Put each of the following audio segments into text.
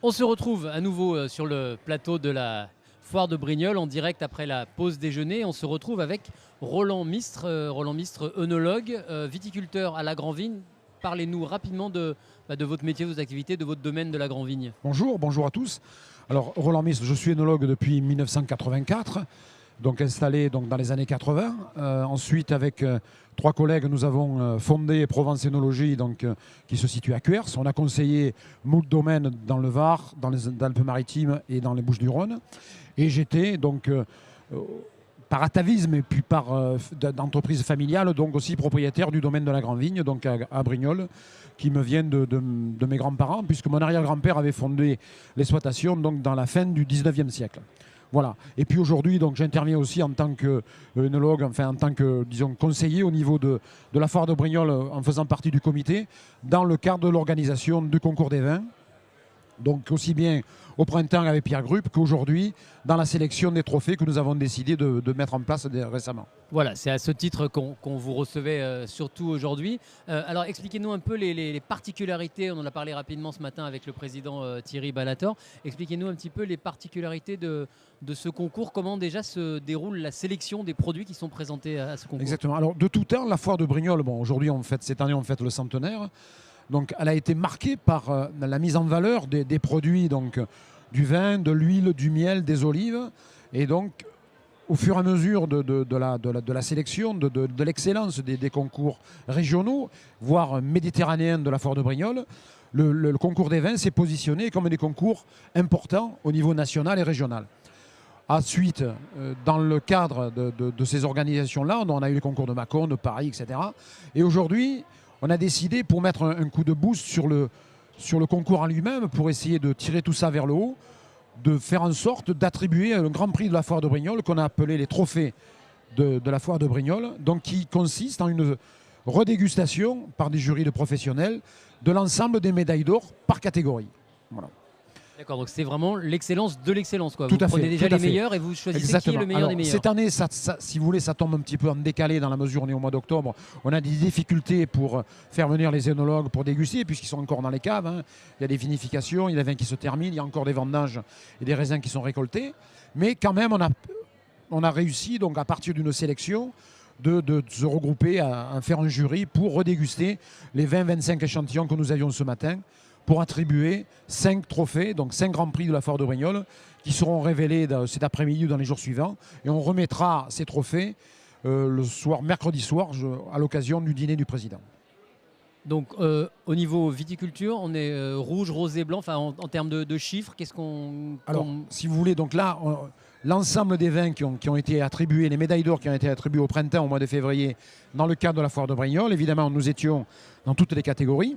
On se retrouve à nouveau sur le plateau de la foire de Brignoles en direct après la pause déjeuner. On se retrouve avec Roland Mistre, œnologue, viticulteur à la Grand-Vigne. Parlez-nous rapidement de votre métier, de vos activités, de votre domaine de la Grand-Vigne. Bonjour à tous. Alors Roland Mistre, je suis œnologue depuis 1984, donc installé dans les années 80. Ensuite, avec trois collègues, nous avons fondé Provence Œnologie, qui se situe à Cuers. On a conseillé moult domaines dans le Var, dans les Alpes-Maritimes et dans les Bouches-du-Rhône. Et j'étais par atavisme et puis par d'entreprise familiale, donc aussi propriétaire du domaine de la Grand-Vigne, donc à Brignoles, qui me vient de mes grands-parents, puisque mon arrière-grand-père avait fondé l'exploitation dans la fin du 19e siècle. Voilà. Et puis aujourd'hui, j'interviens aussi en tant qu'œnologue, enfin en tant que, disons, conseiller au niveau de la foire de Brignoles, en faisant partie du comité, dans le cadre de l'organisation du concours des vins. Donc aussi bien au printemps avec Pierre Grupp qu'aujourd'hui dans la sélection des trophées que nous avons décidé de mettre en place récemment. Voilà, c'est à ce titre qu'on vous recevait surtout aujourd'hui. Alors expliquez-nous un peu les particularités, on en a parlé rapidement ce matin avec le président Thierry Balator. Expliquez-nous un petit peu les particularités de ce concours, comment déjà se déroule la sélection des produits qui sont présentés à ce concours. Exactement, alors de tout temps, la foire de Brignoles, aujourd'hui cette année on fête le centenaire. Donc, elle a été marquée par la mise en valeur des produits, du vin, de l'huile, du miel, des olives. Et donc, au fur et à mesure de la sélection, de l'excellence des concours régionaux, voire méditerranéens de la foire de Brignoles, le concours des vins s'est positionné comme des concours importants au niveau national et régional. Ensuite, dans le cadre de ces organisations-là, on a eu les concours de Mâcon, de Paris, etc. Et aujourd'hui, on a décidé, pour mettre un coup de boost sur le concours en lui-même, pour essayer de tirer tout ça vers le haut, de faire en sorte d'attribuer un grand prix de la foire de Brignoles qu'on a appelé les trophées de la foire de Brignoles, qui consiste en une redégustation par des jurys de professionnels de l'ensemble des médailles d'or par catégorie. Voilà. D'accord, donc c'est vraiment l'excellence de l'excellence, quoi. Tout Vous à prenez fait, déjà tout à les fait. meilleurs et vous choisissez Exactement. qui est le meilleur Alors, des meilleurs. cette année, si vous voulez, ça tombe un petit peu en décalé dans la mesure où on est au mois d'octobre. On a des difficultés pour faire venir les œnologues pour déguster, puisqu'ils sont encore dans les caves. Hein. Il y a des vinifications, il y a des vins qui se terminent, il y a encore des vendanges et des raisins qui sont récoltés. Mais quand même, on a réussi, donc à partir d'une sélection, de se regrouper, à faire un jury pour redéguster les 20-25 échantillons que nous avions ce matin, pour attribuer 5 trophées, donc 5 grands prix de la foire de Brignoles, qui seront révélés cet après-midi ou dans les jours suivants. Et on remettra ces trophées le soir, mercredi soir, à l'occasion du dîner du président. Donc au niveau viticulture, on est rouge, rosé, blanc, enfin en termes de chiffres, qu'est-ce qu'on... Alors, si vous voulez, donc là, l'ensemble des vins qui ont été attribués, les médailles d'or qui ont été attribuées au printemps, au mois de février, dans le cadre de la foire de Brignoles, évidemment, nous étions dans toutes les catégories.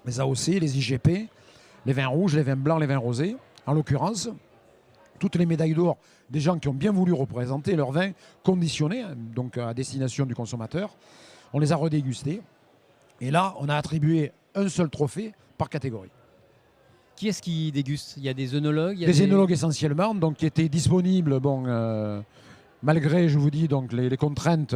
Les AOC, les IGP, les vins rouges, les vins blancs, les vins rosés. En l'occurrence, toutes les médailles d'or des gens qui ont bien voulu représenter leurs vins conditionnés, donc à destination du consommateur. On les a redégustés. Et là, on a attribué un seul trophée par catégorie. Qui est-ce qui déguste? Il y a des œnologues, des œnologues essentiellement, qui étaient disponibles, malgré, je vous dis, les contraintes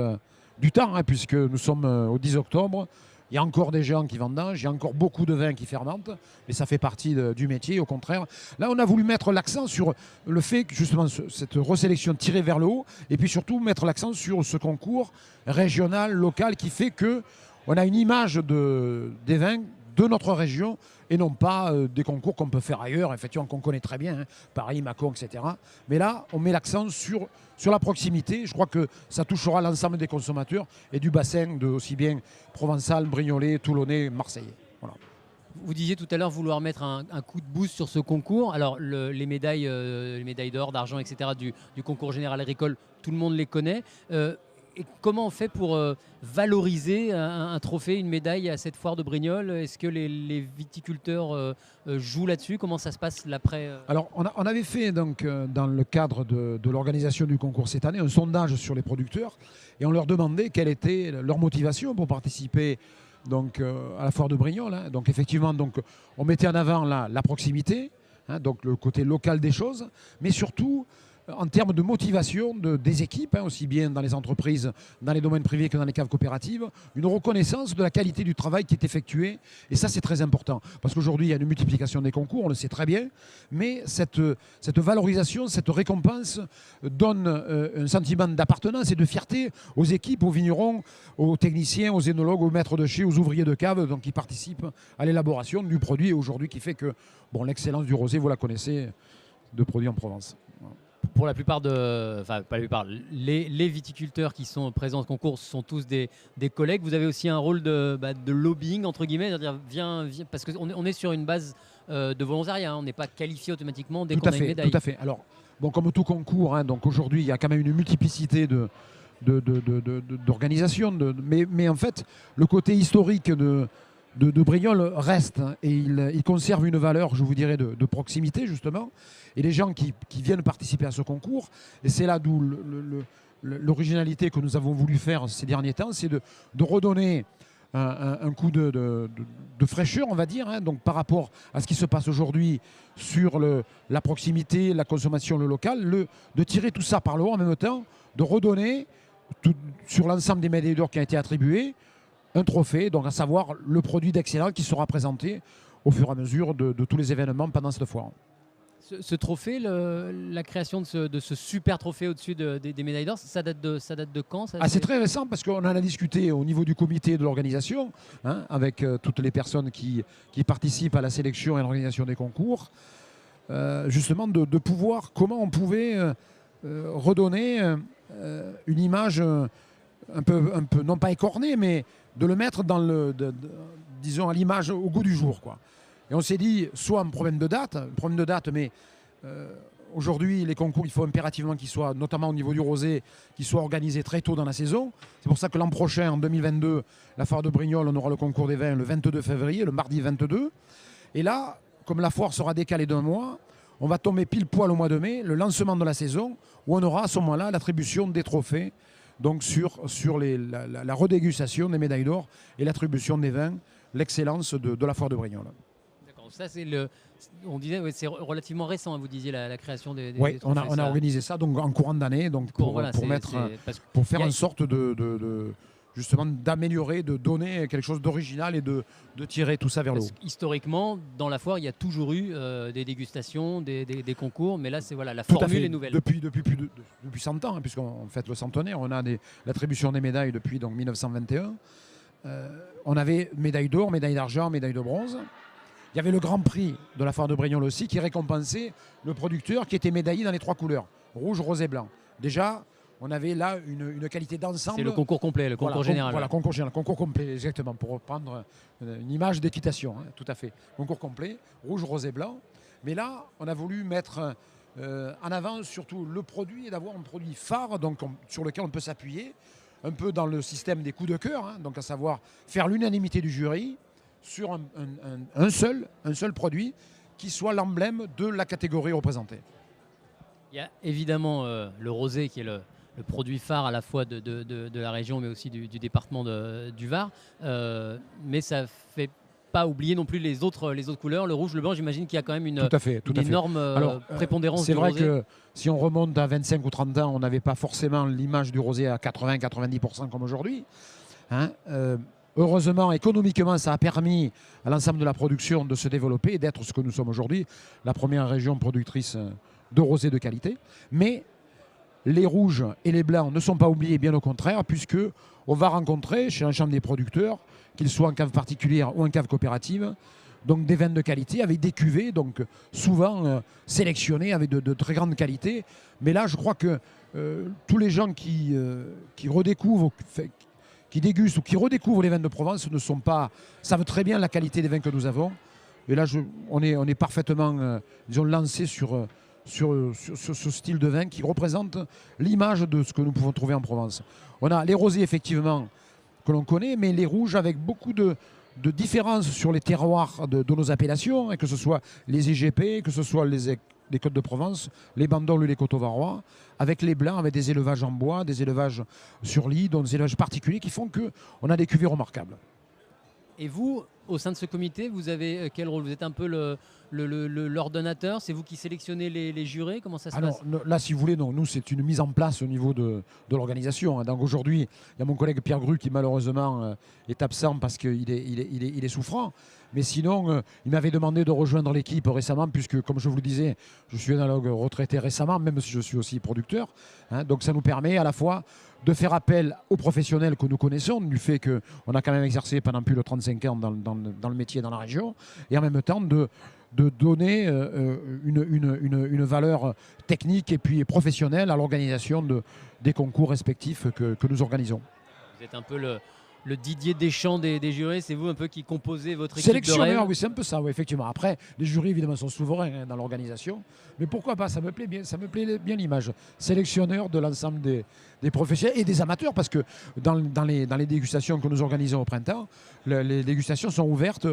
du temps, hein, puisque nous sommes au 10 octobre. Il y a encore des gens qui vendangent, il y a encore beaucoup de vins qui fermentent, mais ça fait partie du métier, au contraire. Là, on a voulu mettre l'accent sur le fait que, justement, cette resélection tirée vers le haut, et puis surtout mettre l'accent sur ce concours régional, local, qui fait qu'on a une image des vins de notre région, et non pas des concours qu'on peut faire ailleurs, effectivement, qu'on connaît très bien, hein, Paris, Mâcon, etc. Mais là, on met l'accent sur la proximité. Je crois que ça touchera l'ensemble des consommateurs et du bassin, aussi bien provençal, brignolais, toulonnais, marseillais. Voilà. Vous disiez tout à l'heure vouloir mettre un coup de boost sur ce concours. Alors les médailles d'or, d'argent, etc. du concours général agricole, tout le monde les connaît. Et comment on fait pour valoriser un trophée, une médaille à cette foire de Brignoles? Est-ce que les viticulteurs jouent là-dessus? Comment ça se passe l'après Alors, on avait fait, dans le cadre de l'organisation du concours cette année, un sondage sur les producteurs, et on leur demandait quelle était leur motivation pour participer à la foire de Brignoles. Hein. Donc, effectivement, on mettait en avant la proximité, hein, donc le côté local des choses, mais surtout en termes de motivation des équipes, aussi bien dans les entreprises, dans les domaines privés que dans les caves coopératives, une reconnaissance de la qualité du travail qui est effectué. Et ça, c'est très important. Parce qu'aujourd'hui, il y a une multiplication des concours, on le sait très bien, mais cette valorisation, cette récompense donne un sentiment d'appartenance et de fierté aux équipes, aux vignerons, aux techniciens, aux énologues, aux maîtres de chai, aux ouvriers de cave, donc qui participent à l'élaboration du produit aujourd'hui qui fait que l'excellence du rosé, vous la connaissez, de produits en Provence. Pour la plupart enfin pas la plupart, les viticulteurs qui sont présents au concours sont tous des collègues. Vous avez aussi un rôle de lobbying entre guillemets, c'est-à-dire viens, parce qu'on est sur une base de volontariat, hein. On n'est pas qualifié automatiquement dès qu'on a une médaille. Tout à fait. Alors, comme tout concours, donc aujourd'hui il y a quand même une multiplicité d'organisations, mais en fait le côté historique de Brignoles reste, et il conserve une valeur, je vous dirais, de proximité justement. Et les gens qui viennent participer à ce concours, et c'est là d'où l'originalité que nous avons voulu faire ces derniers temps, c'est de redonner un coup de fraîcheur, on va dire, hein, donc par rapport à ce qui se passe aujourd'hui sur la proximité, la consommation, le local, de tirer tout ça par le haut en même temps, de redonner sur l'ensemble des médailles d'or qui ont été attribuées, un trophée, donc à savoir le produit d'excellence qui sera présenté au fur et à mesure de tous les événements pendant cette foire. Ce trophée, la création de ce super trophée au-dessus des médailles d'or, ça date de quand ça? C'est très récent parce qu'on en a discuté au niveau du comité de l'organisation, hein, avec toutes les personnes qui participent à la sélection et à l'organisation des concours, justement de pouvoir, comment on pouvait redonner une image un peu, non pas écornée, mais de le mettre dans disons à l'image, au goût du jour, quoi. Et on s'est dit, soit un problème de date, mais aujourd'hui, les concours, il faut impérativement qu'ils soient, notamment au niveau du rosé, qu'ils soient organisés très tôt dans la saison. C'est pour ça que l'an prochain, en 2022, la foire de Brignoles, on aura le concours des vins le 22 février, le mardi 22. Et là, comme la foire sera décalée d'un mois, on va tomber pile poil au mois de mai, le lancement de la saison, où on aura à ce moment-là l'attribution des trophées, donc sur la redégustation des médailles d'or et l'attribution des vins, l'excellence de la foire de Brignoles. Ça, on disait, ouais, c'est relativement récent, hein, vous disiez, la création des Oui, on trophées, a organisé ça donc, en courant d'année, donc pour faire en sorte justement d'améliorer, de donner quelque chose d'original et de tirer tout ça vers le haut. Historiquement, dans la foire, il y a toujours eu des dégustations, des concours, mais là, c'est la formule est nouvelle. Depuis 100 ans, hein, puisqu'on fête le centenaire, on a l'attribution des médailles depuis donc, 1921. On avait médaille d'or, médaille d'argent, médaille de bronze. Il y avait le Grand Prix de la foire de Brignoles aussi qui récompensait le producteur qui était médaillé dans les 3 couleurs, rouge, rose et blanc. Déjà, on avait là une qualité d'ensemble. C'est le concours complet, le concours général. Voilà, concours général, concours complet, exactement, pour reprendre une image d'équitation, hein, tout à fait. Concours complet, rouge, rose et blanc. Mais là, on a voulu mettre en avant surtout le produit et d'avoir un produit phare donc, sur lequel on peut s'appuyer, un peu dans le système des coups de cœur, hein, donc à savoir faire l'unanimité du jury sur un seul produit qui soit l'emblème de la catégorie représentée. Il y a évidemment le rosé qui est le produit phare à la fois de la région mais aussi du département du Var, mais ça ne fait pas oublier non plus les autres couleurs, le rouge, le blanc. J'imagine qu'il y a quand même une énorme prépondérance du rosé. C'est vrai que si on remonte à 25 ou 30 ans, on n'avait pas forcément l'image du rosé à 80-90% comme aujourd'hui, hein. Heureusement, économiquement, ça a permis à l'ensemble de la production de se développer et d'être ce que nous sommes aujourd'hui, la première région productrice de rosé de qualité. Mais les rouges et les blancs ne sont pas oubliés, bien au contraire, puisqu'on va rencontrer chez l'ensemble des producteurs, qu'ils soient en cave particulière ou en cave coopérative, donc des vins de qualité avec des cuvées, donc souvent sélectionnés avec de très grande qualité. Mais là, je crois que tous les gens qui redécouvrent, qui dégustent ou qui redécouvrent les vins de Provence savent très bien la qualité des vins que nous avons. Et là, on est parfaitement lancé sur ce style de vin qui représente l'image de ce que nous pouvons trouver en Provence. On a les rosés, effectivement, que l'on connaît, mais les rouges avec beaucoup de différences sur les terroirs de nos appellations, et que ce soit les IGP, que ce soit les Côtes de Provence, les Bandoles ou les Coteaux-Varois, avec les blancs, avec des élevages en bois, des élevages sur lit, donc des élevages particuliers qui font qu'on a des cuvées remarquables. Et vous, au sein de ce comité, vous avez quel rôle? Vous êtes un peu l'ordonnateur? C'est vous qui sélectionnez les jurés? Comment ça se Alors passe? là, si vous voulez, non, nous, c'est une mise en place au niveau de l'organisation. Donc aujourd'hui, il y a mon collègue Pierre Gru qui malheureusement est absent parce qu'il est souffrant. Mais sinon, il m'avait demandé de rejoindre l'équipe récemment, puisque, comme je vous le disais, je suis analogue retraité récemment, même si je suis aussi producteur. Donc ça nous permet à la fois de faire appel aux professionnels que nous connaissons, du fait qu'on a quand même exercé pendant plus de 35 ans dans le métier, dans la région, et en même temps de donner une valeur technique et puis professionnelle à l'organisation des concours respectifs que nous organisons. Vous êtes un peu le Didier Deschamps des jurés, c'est vous un peu qui composez votre équipe de Sélectionneur, rêve? oui, c'est un peu ça, oui, effectivement. Après, les jurys, évidemment, sont souverains dans l'organisation. Mais pourquoi pas, ça me plaît bien l'image. Sélectionneur de l'ensemble des professionnels et des amateurs, parce que dans les dégustations que nous organisons au printemps, les dégustations sont ouvertes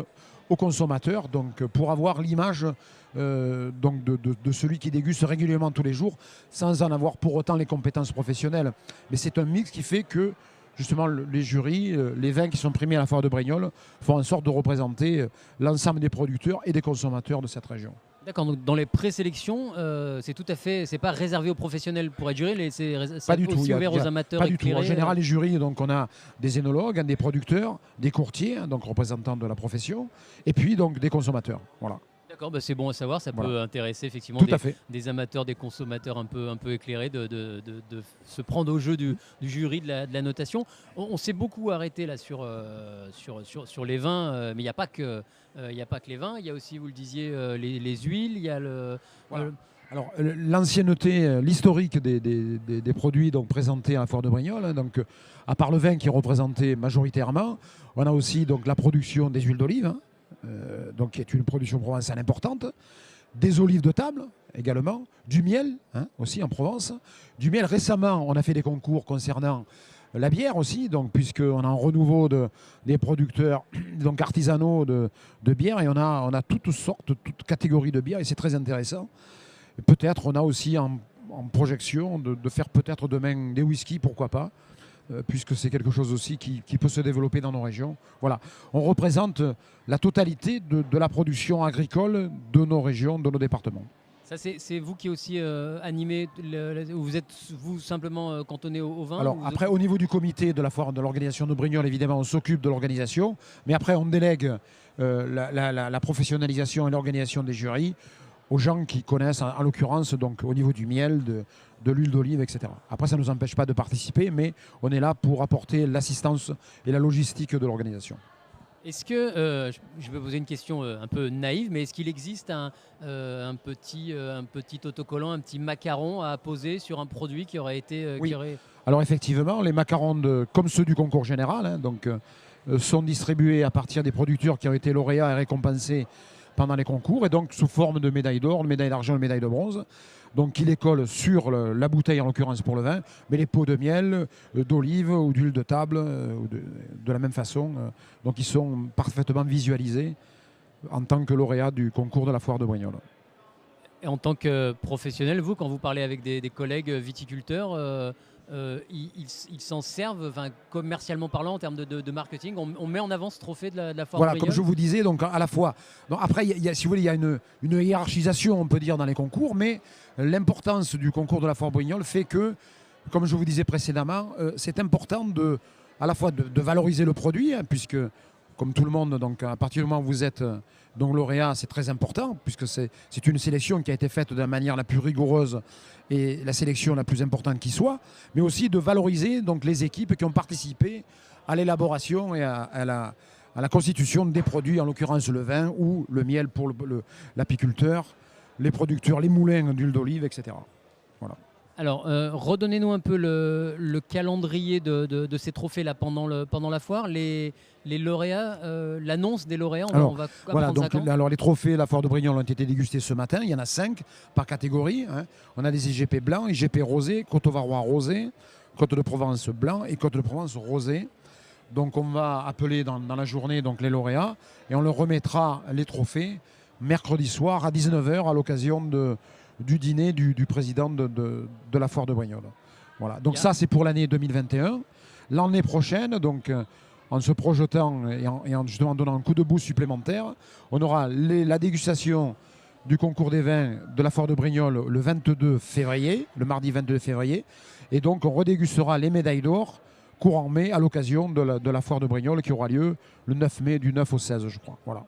aux consommateurs, donc pour avoir l'image donc de celui qui déguste régulièrement tous les jours, sans en avoir pour autant les compétences professionnelles. Mais c'est un mix qui fait que justement les jurys, les vins qui sont primés à la foire de Brignoles font en sorte de représenter l'ensemble des producteurs et des consommateurs de cette région. D'accord, donc dans les présélections, c'est pas réservé aux professionnels pour être juré, c'est Pas du tout, aussi ouvert aux amateurs pas du tout. En éclairés. général, les jurys, donc on a des énologues, des producteurs, des courtiers, donc représentants de la profession, et puis donc des consommateurs. Voilà. D'accord, bah c'est bon à savoir, ça peut intéresser effectivement Tout à fait. des amateurs, des consommateurs un peu éclairés de se prendre au jeu du jury de la notation. On s'est beaucoup arrêté là sur les vins, mais il n'y a pas que les vins, il y a aussi, vous le disiez, les huiles, il y a Voilà. Alors, l'ancienneté, l'historique des produits donc, présentés à la foire de Brignoles, donc, à part le vin qui est représenté majoritairement, on a aussi donc, la production des huiles d'olive, donc, qui est une production provençale importante, des olives de table également, du miel aussi en Provence. Du miel, récemment, on a fait des concours concernant la bière aussi, donc, puisqu'on a un renouveau des producteurs donc, artisanaux de bière, et on a toutes sortes, toutes catégories de bière, et c'est très intéressant. Peut-être on a aussi en projection de faire peut-être demain des whiskies, pourquoi pas, puisque c'est quelque chose aussi qui peut se développer dans nos régions. Voilà, on représente la totalité de la production agricole de nos régions, de nos départements. Ça, c'est vous qui aussi animez, vous êtes vous simplement cantonné au vin? Alors après, au niveau du comité de la foire de l'organisation de Brignoles, évidemment, on s'occupe de l'organisation, mais après on délègue la professionnalisation et l'organisation des jurys aux gens qui connaissent, en l'occurrence, donc au niveau du miel, de l'huile d'olive, etc. Après, ça ne nous empêche pas de participer, mais on est là pour apporter l'assistance et la logistique de l'organisation. Est-ce que, je vais poser une question un peu naïve, mais est-ce qu'il existe un petit autocollant, un petit macaron à apposer sur un produit qui aurait été... Oui. Alors effectivement, les macarons, comme ceux du concours général, sont distribués à partir des producteurs qui ont été lauréats et récompensés pendant les concours, et donc sous forme de médaille d'or, médaille d'argent et médaille de bronze. Donc qui les collent sur la bouteille, en l'occurrence pour le vin, mais les pots de miel, d'olive ou d'huile de table, de la même façon. Donc ils sont parfaitement visualisés en tant que lauréat du concours de la foire de Brignoles. Et en tant que professionnel, vous, quand vous parlez avec des collègues viticulteurs, ils s'en servent, commercialement parlant, en termes de marketing. On met en avant ce trophée de la foire. Voilà, comme je vous disais, donc à la fois. Donc après, si vous voulez, il y a une hiérarchisation, on peut dire, dans les concours, mais l'importance du concours de la foire Brignoles fait que, comme je vous disais précédemment, c'est important à la fois de valoriser le produit, puisque, comme tout le monde, donc à partir du moment où vous êtes donc lauréat, c'est très important, puisque c'est une sélection qui a été faite de la manière la plus rigoureuse et la sélection la plus importante qui soit, mais aussi de valoriser donc, les équipes qui ont participé à l'élaboration et à la constitution des produits, en l'occurrence le vin ou le miel pour l'apiculteur, les producteurs, les moulins d'huile d'olive, etc. Voilà. Alors, redonnez-nous un peu le calendrier de ces trophées-là pendant la foire. Les lauréats, l'annonce des lauréats, on va voilà, apprendre donc, alors les trophées, la foire de Brignoles ont été dégustés ce matin. Il y en a 5 par catégorie. On a des IGP blancs, IGP rosé, Côte-Varois rosé, Côte de Provence blanc et Côte de Provence rosé. Donc on va appeler dans la journée donc, les lauréats et on leur remettra les trophées mercredi soir à 19h à l'occasion du dîner du président de la foire de Brignoles. Voilà. Donc ça, c'est pour l'année 2021. L'année prochaine, donc, en se projetant et en justement donnant un coup de boost supplémentaire. On aura la dégustation du concours des vins de la foire de Brignoles le 22 février, le mardi 22 février. Et donc, on redégustera les médailles d'or courant mai à l'occasion de la foire de Brignoles qui aura lieu le 9 mai, du 9 au 16, je crois. Voilà.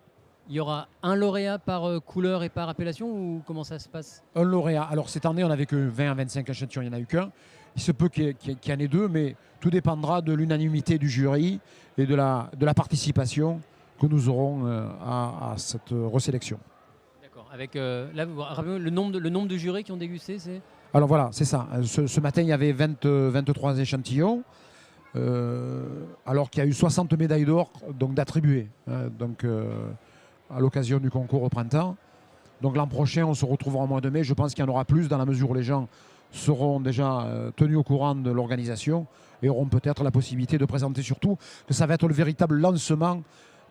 Il y aura un lauréat par couleur et par appellation ou comment ça se passe? Un lauréat. Alors, cette année, on n'avait que 20 à 25 échantillons, il n'y en a eu qu'un. Il se peut qu'il y en ait deux, mais tout dépendra de l'unanimité du jury et de la participation que nous aurons à cette resélection. D'accord. Avec là, le nombre de jurés qui ont dégusté, c'est? Alors voilà, c'est ça. Ce matin, il y avait 23 échantillons, alors qu'il y a eu 60 médailles d'or d'attribuer à l'occasion du concours au printemps. Donc l'an prochain, on se retrouvera au mois de mai. Je pense qu'il y en aura plus dans la mesure où les gens seront déjà tenus au courant de l'organisation et auront peut-être la possibilité de présenter, surtout que ça va être le véritable lancement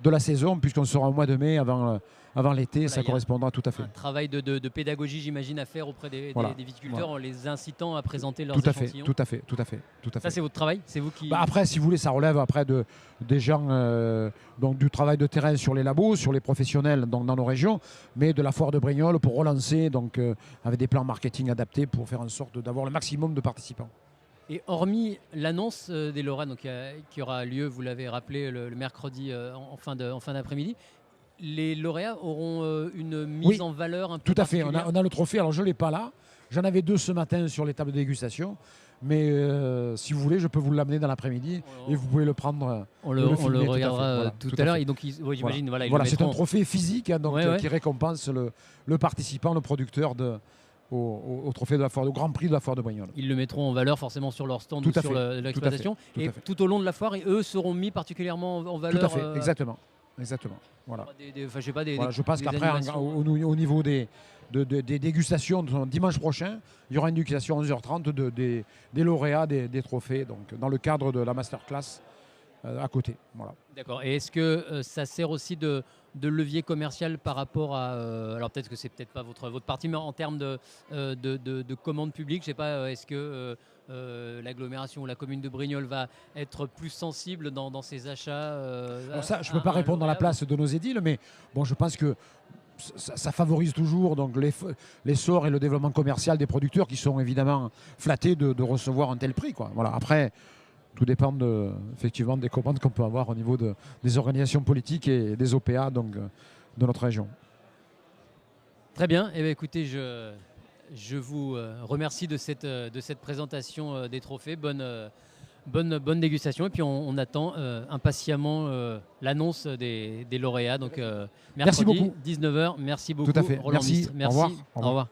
de la saison, puisqu'on sera au mois de mai avant l'été, voilà, ça correspondra tout à fait. Un travail de pédagogie, j'imagine, à faire auprès des viticulteurs, en les incitant à présenter leurs échantillons. Tout à fait. Ça, c'est votre travail? C'est vous qui... Après, si vous voulez, ça relève après des gens, donc du travail de terrain sur les labos, sur les professionnels dans nos régions, mais de la foire de Brignoles pour relancer, avec des plans marketing adaptés pour faire en sorte d'avoir le maximum de participants. Et hormis l'annonce des lauréats qui aura lieu, vous l'avez rappelé, le mercredi en fin d'après-midi, les lauréats auront une mise en valeur un peu particulière. Tout à fait, on a le trophée, alors je ne l'ai pas là, j'en avais 2 ce matin sur les tables de dégustation, mais si vous voulez, je peux vous l'amener dans l'après-midi et vous pouvez le prendre. On le regardera tout à l'heure. Et donc, j'imagine, voilà, c'est un trophée physique qui récompense le participant, le producteur au trophée de la foire, au Grand Prix de la foire de Brignoles. Ils le mettront en valeur forcément sur leur stand ou sur l'exploitation. Et tout au long de la foire, eux seront mis particulièrement en valeur. Tout à fait, exactement. Voilà. Je pense qu'après, au niveau des dégustations, dimanche prochain, il y aura une dégustation à 11h30 des lauréats des trophées, donc dans le cadre de la masterclass à côté. Voilà. D'accord. Et est-ce que ça sert aussi de levier commercial par rapport à... alors peut-être que c'est peut-être pas votre partie, mais en termes de commandes publiques, je sais pas, est-ce que l'agglomération ou la commune de Brignoles va être plus sensible dans ses achats alors ça, je ne peux pas répondre à la place de nos édiles, mais bon, je pense que ça favorise toujours l'essor et le développement commercial des producteurs qui sont évidemment flattés de recevoir un tel prix, quoi. Voilà. Après, tout dépend effectivement des commandes qu'on peut avoir au niveau des organisations politiques et des OPA de notre région. Très bien. Eh bien, écoutez, je vous remercie de cette présentation des trophées. Bonne dégustation. Et puis, on attend impatiemment l'annonce des lauréats. Donc, mercredi, merci beaucoup. 19h. Merci beaucoup, Tout à fait. Roland Mistre. Merci. Au revoir. Au revoir.